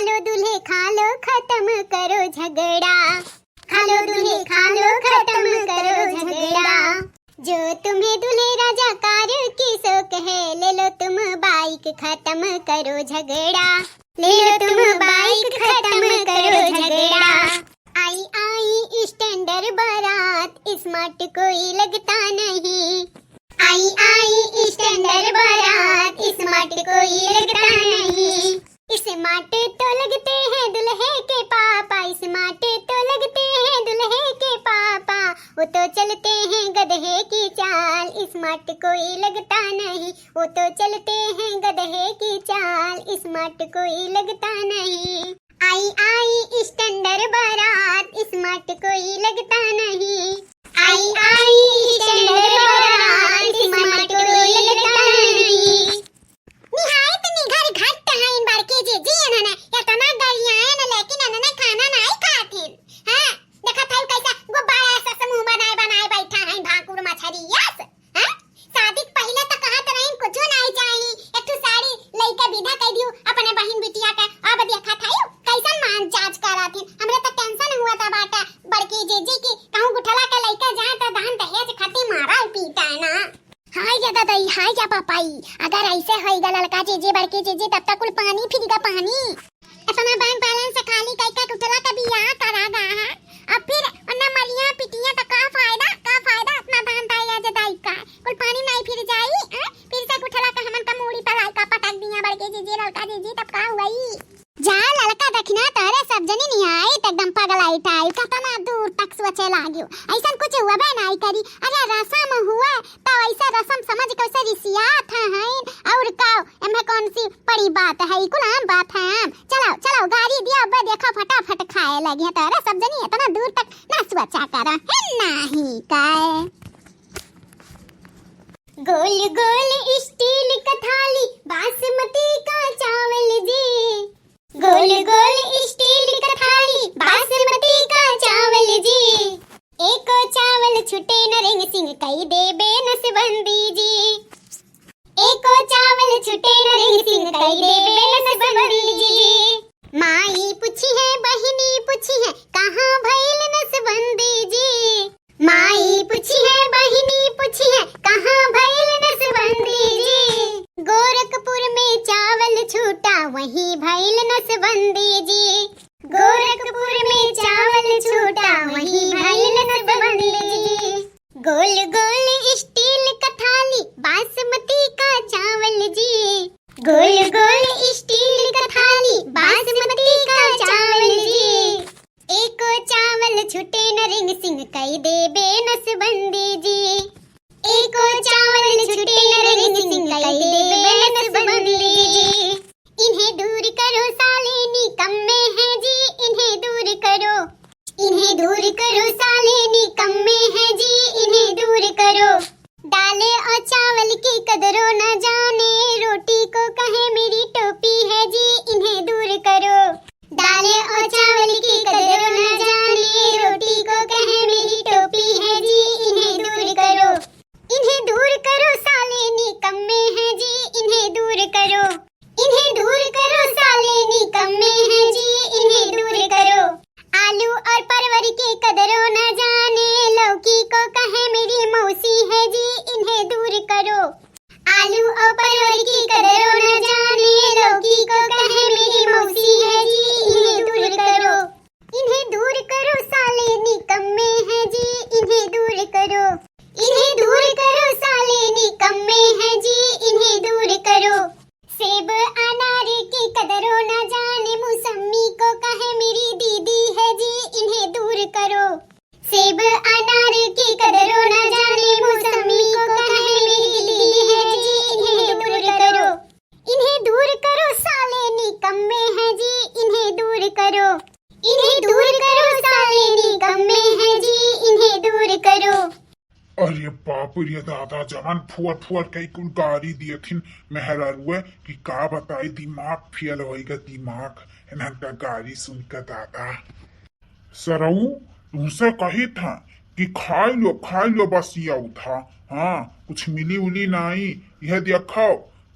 लो दूल्हे खा लो खत्म करो झगड़ा, खा लो दूल्हे खा लो खत्म करो झगड़ा। जो तुम्हें दूल्हे राजा कार की सो कहे, ले लो तुम बाइक खत्म करो झगड़ा, ले लो तुम बाइक खत्म करो झगड़ा। आई आई स्टैंडर्ड बारात, स्मार्ट कोई लगता नहीं, आई आई स्टैंडर्ड बारात, स्मार्ट कोई लगता नहीं। स्मार्ट तो लगते हैं दुल्हे के पापा, स्मार्ट तो लगते हैं दुल्हे के पापा, वो तो चलते हैं गधे की चाल, स्मार्ट कोई लगता नहीं, वो तो चलते हैं गधे की चाल, स्मार्ट कोई लगता नहीं। आई आई स्टैंडर्ड बारात, स्मार्ट कोई लगता नहीं, आई आई स्टैंडर्ड बारात, स्मार्ट कोई लगता नहीं। निहायत निघर घट है इन बार के जे जी ना या तना गाड़ियां है ना, लेकिन ना खाना नहीं खाते हैं। देखा था कैसा गुब्बारा ऐसा समूह बनाए बनाए बैठा है भाकुर मछरी यस हैं। शादी पहले तो कहा तरह इन कुछ नहीं चाहिए, एक तो साड़ी लइका विदा कर दियो अपने बहन बिटिया का। अब देखा था कैसा मान जांच करा थी, हमरे तो टेंशन हुआ था बाटा बड़की जीजी की कहूं गुठला का लइका जाए तो दान दहेज खाती मारा पीटा है ना। हाय जा दादा हाय जा पापाई, अगर ऐसे होएगा लड़का जीजी बड़की जीजी तब तक कुल पानी फिरेगा पानी। अपना बैंक बैलेंस खाली कैका गुठला का बियाह करागा है, अब फिर अन्ना मलिया पिटिया तो का फायदा अपना दान दहेज दाई का कुल पानी नहीं फिर जाई। फिर से गुठला का हमन का मूड़ी पर लाइका पटक दिया बड़की जीजी लड़का जीजी तब का हुई। जा लड़का देखना तारे सब जनी नहीं आई एकदम पगलाई टाइल कतना दूर तक सोचे लाग्यो, ऐसा कुछ हुआ बे नहीं करी। अरे रसम हुआ तो ऐसा रसम समझ कैसे रिसिया था है और का एमे कौन सी बड़ी बात है, कुल आम बात है। चलो चलो गाड़ी दिया बे देखो फटाफट खाए लगे तारे सब जनी इतना दूर तक ना सोचा करा है नहीं काय। गोल गोल स्टील का थाली बासमती का चावल जी, गोल गोल स्टील का थाली बासमती का चावल जी, एको चावल छुटे न रिंग सिंह कई दे बेनसबंदी जी, एको चावल छुटे न रिंग सिंह कई दे बेनसबंदी जी। माई पूछी है बहिनी पूछी है कहाँ भइल नसबंदी जी, माई पूछी है बहिनी पूछी है कहाँ भइल नसबंदी जी। गोरखपुर में चावल छूटा वहीं भइल नसबंदी जी, गोरखपुर में चावल छूटा वहीं भइल नसबंदी जी। गोल गोल स्टील का थाली बासमती का चावल जी, गोल गोल स्टील का थाली बासमती का चावल जी, एको चावल छुटे न रिंग सिंह कई दे बेनसबंदी जी, एको चावल छुटे न रिंग सिंह कई दे बेनसबंदी जी। इन्हें दूर करो साले निकम्मे हैं जी, इन्हें दूर करो, इन्हें दूर करो साले निकम्मे हैं जी, इन्हें दूर करो। दाले और चावल की कदरों न जाने, रोटी को कहे मेरी टोपी है जी, इन्हें दूर करो। दाले और चावल की कदरों न जाने, रोटी को कहे मेरी टोपी है जी, इन्हें दूर करो। इन्हें दूर करो साले निकम्मे हैं जी, इन्हें दूर करो, इन्हें दूर करो साले निकम्मे हैं जी, इन्हें दूर करो। आलू और परवर की कदरों न जाने, लौकी को कहे मेरी मौसी है जी, इन्हें दूर करो। आलू और परवर की कदरों न जाने, लौकी को कहे मेरी मौसी है जी, इन्हें दूर करो। इन्हें दूर करो साले निकम्मे हैं जी, इन्हें दूर करो, इन्हें दूर करो साले निकम्मे हैं जी, इन्हें दूर करो। सेब अनार की कदरों न जाने, मौसमी को कहे मेरी दीदी है जी, इन्हें दूर करो। सेब अनार की कदरों न जाने, मौसमी को कहे मेरी दीदी है जी, इन्हें दूर करो। इन्हें दूर करो साले निकम्मे हैं जी, इन्हें दूर करो, इन्हें दूर करो साले निकम्मे हैं जी, इन्हें दूर करो। अरे बाप रे दादा जवान फुअर फुअर कई कुल गाड़ी दिए थी मेहरारुए कि का बताई दिमाग फेल होएगा दिमाग इन्हन का गाड़ी सुन कर दादा। सरऊ तुमसे कही था कि खाई लो बस ये था। हाँ कुछ मिली उली नहीं, यह देखो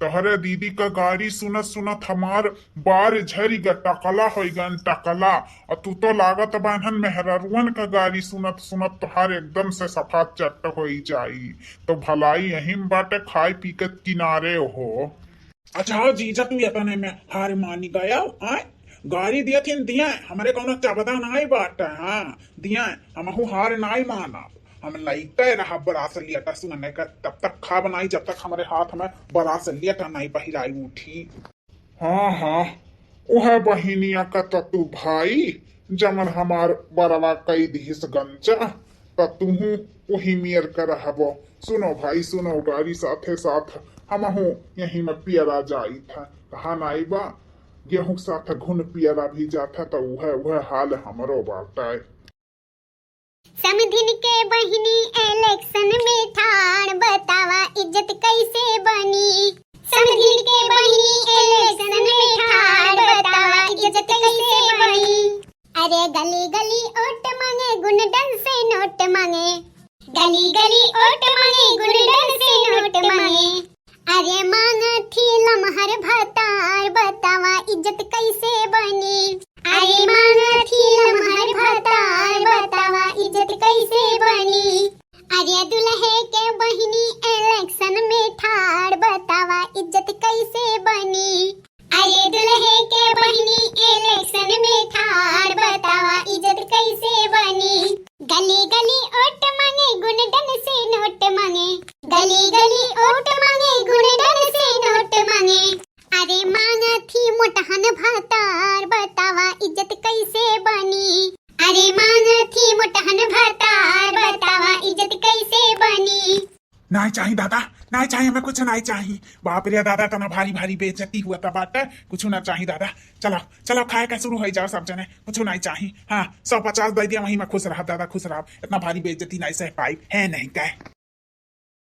तोहरे दीदी का गाड़ी सुनत सुनत हमार बार झरी ग टकला हो गन टकला। और तू तो लागत बान्हन मेहररुअन का गाड़ी सुनत सुनत तोहार एकदम से सफा चट्ट हो जाई। तो भलाई यही बाटे खाए पी के किनारे हो। अच्छा जीजा तू यतने में हार मानी गया आय गाड़ी दिया थी दिया हमारे कोनो चबदा नाई बाट हाँ दिया हमहु हार नाई माना हम लइका रहा बड़ा से लिया सुनने का तब तक खा बनाई जब तक हमारे हाथ में बड़ा से लिया नहीं पहिराई उठी। हाँ हाँ वह बहिनिया का तू भाई जमन हमार बरवा कई दिस गंजा तुहू वही मियर कर रहबो। सुनो भाई सुनो गाड़ी साथे साथ हमहू यही में पियरा जाई था कहा नाई बा गेहूं साथ घुन पियरा भी जाता तो वह हाल हमरो बाटा। समधिन के बहिनी इलेक्शन में ठाड़ बतावा इज्जत कैसे बनी। समधिन के बहिनी इलेक्शन में ठाड़ बतावा इज्जत कैसे बनी। अरे गली गली ओट मांगे गुंडन से नोट मांगे। गली गली ओट मांगे गुंडन से नोट मांगे। अरे मांगा थी लमहर भतार बतावा इज्जत कैसे बनी। अरे मांगा थी लमहर भतार बतावा इज्जत कैसे बनी। अरे दुल्हे के बहिनी इलेक्शन में ठाड़ बतावा इज्जत कैसे बनी। अरे दुल्हे के बहिनी इलेक्शन में ठाड़ बतावा इज्जत कैसे बनी। गली गली ओट मांगे गुंडन से नोट मांगे। गली गली ओट मांगे गुंडन से नोट मांगे। अरे मांगा थी मोटहन भतार बतावा इज्जत कैसे बनी। अरे मांगा थी मोटहन भतार बतावा इज्जत कैसे बनी। नहीं चाहिए दादा नहीं चाहिए हमें कुछ नहीं चाहिए बाप रे दादा तना भारी भारी बेइज्जती हुआ था बाटे कुछ ना चाहिए दादा। चलो चलो खाए का शुरू हो जाओ सब जने कुछ नहीं चाहिए हाँ 150 दे दिया वहीं में खुश रहा दादा खुश रहा इतना भारी बेइज्जती नहीं सह पाई है नहीं कह।